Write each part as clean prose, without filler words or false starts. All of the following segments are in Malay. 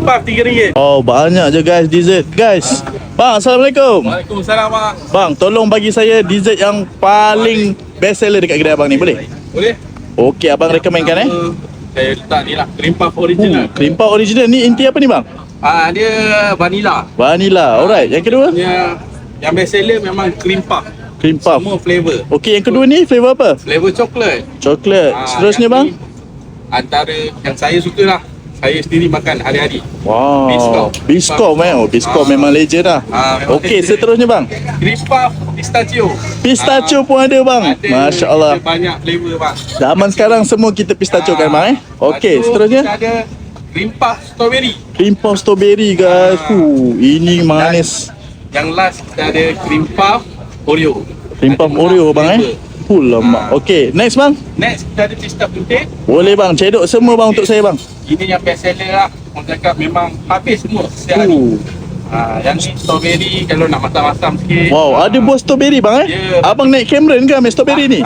puff RM3. Oh, banyak je guys dessert. Guys, bang, Assalamualaikum. Waalaikumsalam bang. Bang, tolong bagi saya dessert yang paling best seller dekat kedai abang ni, boleh? Boleh? Okey, abang rekomenkan Saya letak ni lah, cream puff original. Cream puff original ni inti apa ni bang? Dia vanilla. Vanilla. Alright, yang kedua? Yang best seller memang cream puff. Cream puff. Semua flavor. Okey, yang kedua ni flavor apa? Flavor coklat. Coklat. Seterusnya yang bang? ni antara yang saya suka lah. Saya sendiri makan hari-hari. Wow. Biscoff Oh, Biscoff memang legend lah. Memang Okey, legend. seterusnya bang? Cream puff pistachio. Pistachio pun ada bang. Ada. Masya Allah. Ada banyak flavor bang. Zaman sekarang semua kita pistachio kan bang Okey, Lepas tu seterusnya? kita ada cream puff strawberry. Cream puff strawberry guys. Ini manis. Yang last kita ada cream puff Oreo. Cream puff Ada Oreo enam bang flavor. Lemak. Okey, next bang? Next kita ada pista putih. Boleh bang, cedok semua bang untuk saya bang. Ini yang best seller lah. Orang cakap memang habis semua setiap hari. Yang ni strawberry kalau nak masam-masam sikit. Wow, ada buah strawberry bang Ya. Abang naik Cameron ke ambil strawberry ni?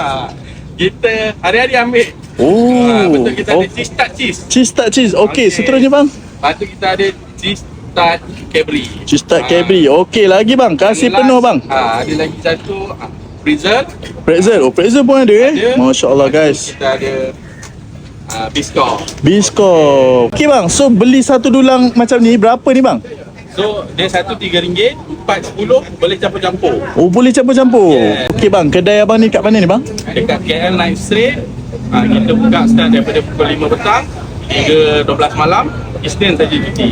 Kita hari-hari ambil. Betul, kita ada cheese tart cheese. Cheese tart cheese. Okey, seterusnya bang? Lepas tu kita ada cheese tart Cadbury. Cheese tart Cadbury. Okey, lagi bang. Kasih Yang penuh last, bang. Ada lagi satu pretzel. Pretzel. Oh, pretzel pun ada Ada. Masya Allah Lepas tu guys. Kita ada biscoff. Biscoff. Okey bang, so beli satu dulang macam ni berapa ni bang? So dia satu RM3, 4 10 boleh campur-campur. Oh, boleh campur-campur. Yeah. Okey bang, kedai abang ni kat mana ni bang? Dekat KL Night Street. Kita buka start daripada pukul 5 petang hingga 12 malam. Isnin saja cuti.